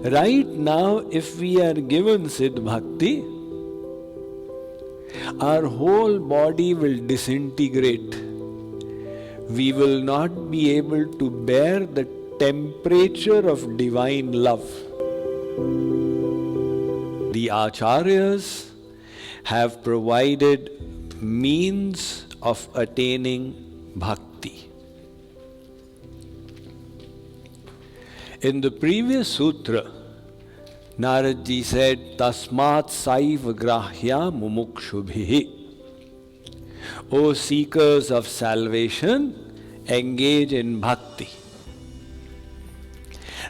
Right now, if we are given Siddh Bhakti, our whole body will disintegrate. We will not be able to bear the temperature of divine love. The Acharyas have provided means of attaining bhakti. In the previous sutra, Naradji said, Tasmat saiva grahya mumukshubhihi. O seekers of salvation, engage in bhakti.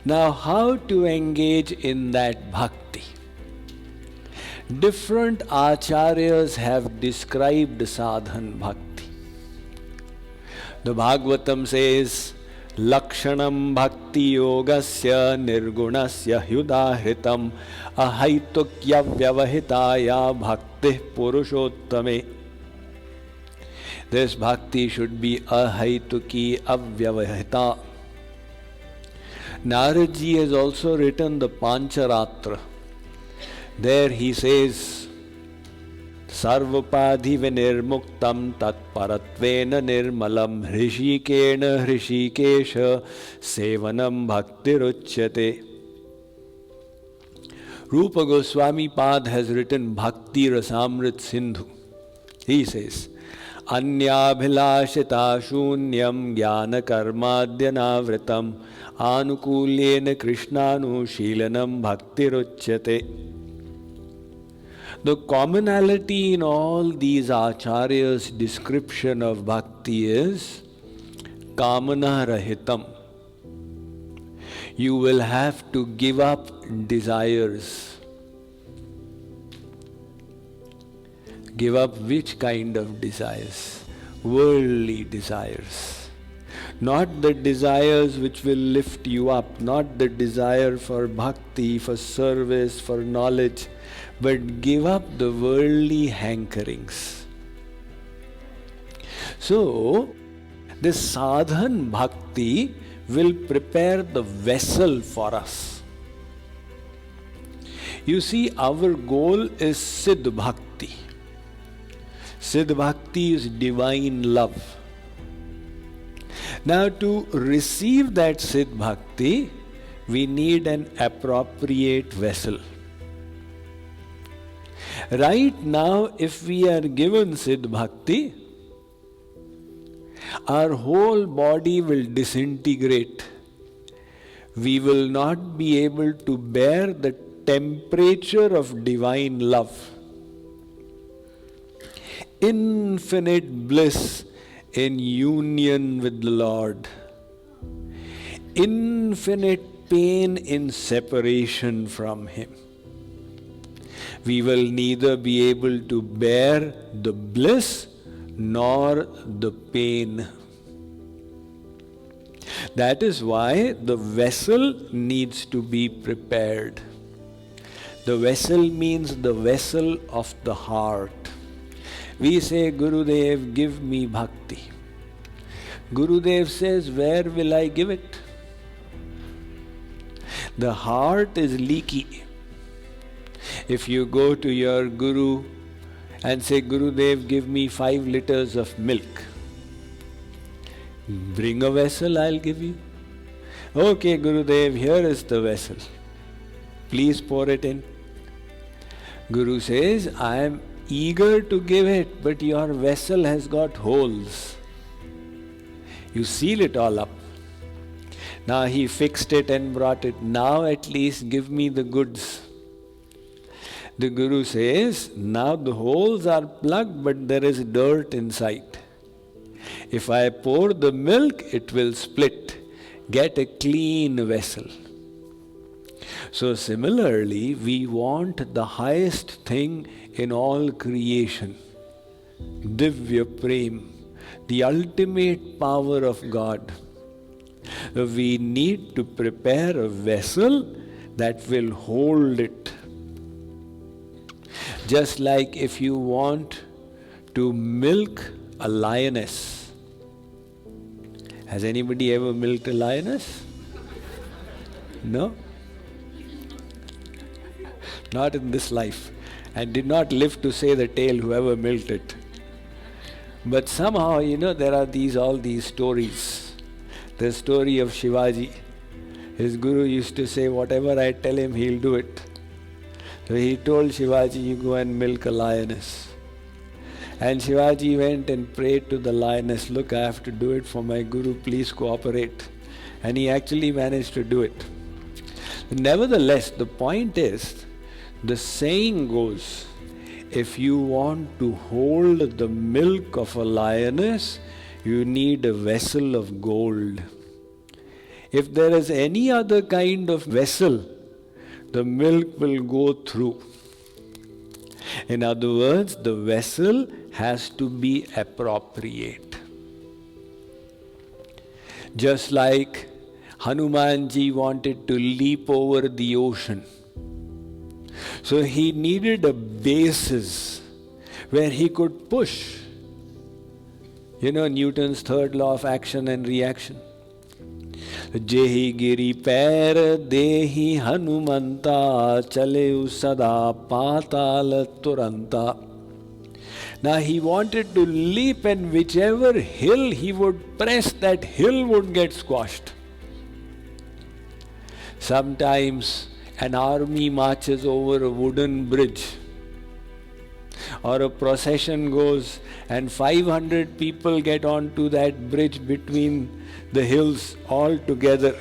Now, how to engage in that bhakti? Different acharyas have described sadhan bhakti. The Bhagavatam says, Lakshanam bhakti yogasya nirgunasya hyudahritam ahaitukya vyavahitaya bhakti purushottame. This bhakti should be ahaituki avyavahita. Naradji has also written the Pancharatra. There he says, Sarvapadhi vinirmuktam tatparatvena nirmalam hrishikena hrishikesha sevanam bhaktiruchyate. Rupa Goswami Pad has written Bhakti Rasamrit Sindhu. He says, Anyabhilashita shunyam jnana karmadhyanavritam anukulyena krishnanushilanam bhaktiruchyate. The commonality in all these acharyas' description of bhakti is kamana rahitam. You will have to give up desires. Give up which kind of desires? Worldly desires. Not the desires which will lift you up, not the desire for bhakti, for service, for knowledge, but give up the worldly hankerings. So, this sadhan bhakti will prepare the vessel for us. You see, our goal is Siddh Bhakti. Siddh Bhakti is divine love. Now, to receive that Siddh Bhakti, we need an appropriate vessel. Right now, if we are given Siddh Bhakti, our whole body will disintegrate. We will not be able to bear the temperature of divine love. Infinite bliss in union with the Lord. Infinite pain in separation from Him. We will neither be able to bear the bliss nor the pain. That is why the vessel needs to be prepared. The vessel means the vessel of the heart. We say, Gurudev, give me bhakti. Gurudev says, where will I give it? The heart is leaky. If you go to your Guru and say, Gurudev, give me 5 liters of milk. Bring a vessel, I'll give you. Okay, Gurudev, here is the vessel. Please pour it in. Guru says, I am eager to give it, but your vessel has got holes. You seal it all up. Now he fixed it and brought it. Now at least give me the goods. The Guru says, now the holes are plugged, but there is dirt inside. If I pour the milk, it will split. Get a clean vessel. So similarly, we want the highest thing in all creation, Divya Prem, the ultimate power of God. We need to prepare a vessel that will hold it. Just like if you want to milk a lioness. Has anybody ever milked a lioness? No? not in this life, and did not live to say the tale whoever milked it. But somehow, there are all these stories. The story of Shivaji. His guru used to say, whatever I tell him, he'll do it. So he told Shivaji, you go and milk a lioness. And Shivaji went and prayed to the lioness, look, I have to do it for my guru, please cooperate. And he actually managed to do it. Nevertheless, the point is, the saying goes, if you want to hold the milk of a lioness, you need a vessel of gold. If there is any other kind of vessel, the milk will go through. In other words, the vessel has to be appropriate. Just like Hanumanji wanted to leap over the ocean. So he needed a basis where he could push. Newton's third law of action and reaction. Jehi giri pair dehi Hanumanta chale sada patala turanta. Now he wanted to leap, and whichever hill he would press, that hill would get squashed. Sometimes an army marches over a wooden bridge, or a procession goes and 500 people get onto that bridge between the hills all together.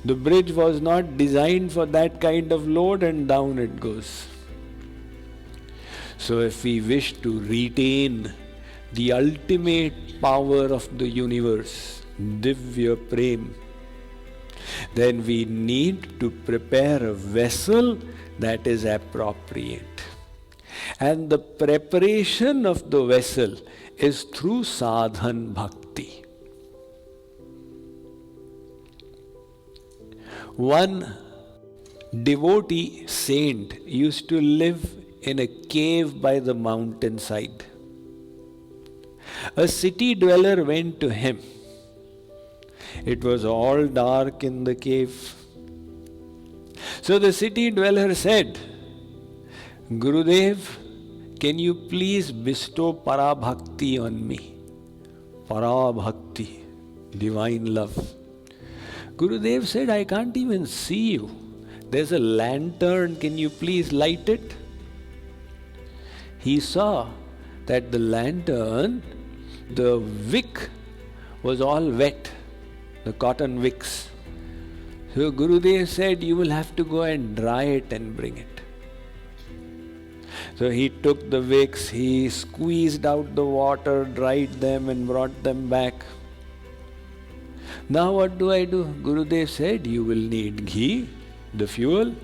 The bridge was not designed for that kind of load, and down it goes. So if we wish to retain the ultimate power of the universe, Divya Prem, then we need to prepare a vessel that is appropriate. And the preparation of the vessel is through sadhan bhakti. One devotee saint used to live in a cave by the mountainside. A city dweller went to him. It was all dark in the cave. So the city dweller said, Gurudev, can you please bestow parabhakti on me? Parabhakti, divine love. Gurudev said, I can't even see you. There's a lantern, can you please light it? He saw that the lantern, the wick was all wet, the cotton wicks. So Gurudev said, you will have to go and dry it and bring it. So he took the wicks, he squeezed out the water, dried them and brought them back. Now what do I do? Gurudev said, you will need ghee, the fuel.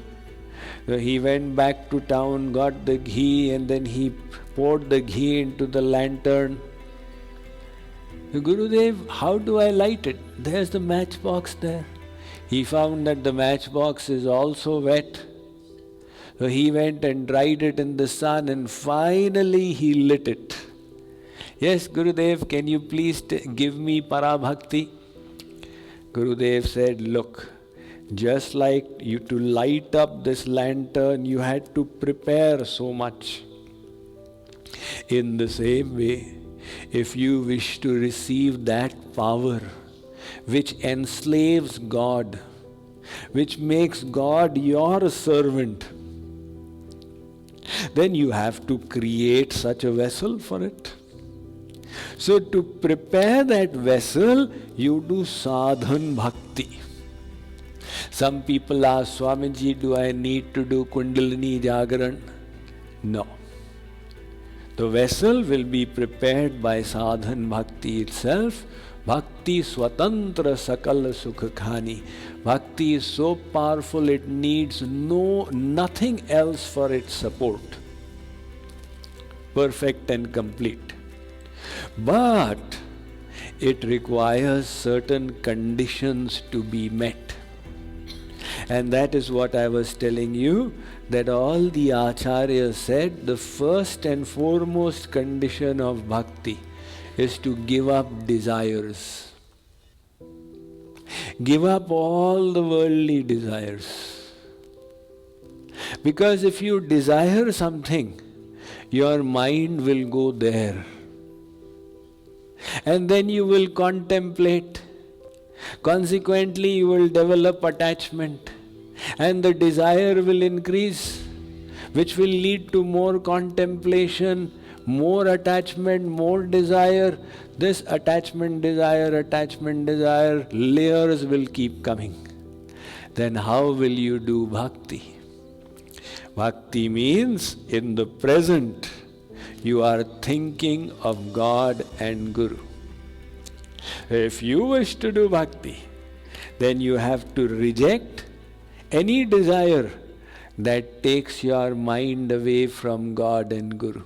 So he went back to town, got the ghee, and then he poured the ghee into the lantern. Gurudev, how do I light it? There's the matchbox there. He found that the matchbox is also wet. So he went and dried it in the sun, and finally he lit it. Yes, Gurudev, can you please give me parabhakti? Gurudev said, look, just like you to light up this lantern, you had to prepare so much. In the same way, if you wish to receive that power which enslaves God, which makes God your servant, then you have to create such a vessel for it. So to prepare that vessel, you do sadhan bhakti. Some people ask, Swamiji, do I need to do Kundalini Jagaran? No. The vessel will be prepared by sadhan bhakti itself. Bhakti swatantra sakala sukha khani. Bhakti is so powerful, it needs nothing else for its support. Perfect and complete. But it requires certain conditions to be met. And that is what I was telling you, that all the acharyas said the first and foremost condition of bhakti is to give up desires. Give up all the worldly desires. Because if you desire something, your mind will go there. And then you will contemplate. Consequently, you will develop attachment. And the desire will increase, which will lead to more contemplation, more attachment, more desire. This attachment, desire, layers will keep coming. Then how will you do bhakti? Bhakti means in the present you are thinking of God and Guru. If you wish to do bhakti, then you have to reject any desire that takes your mind away from God and Guru.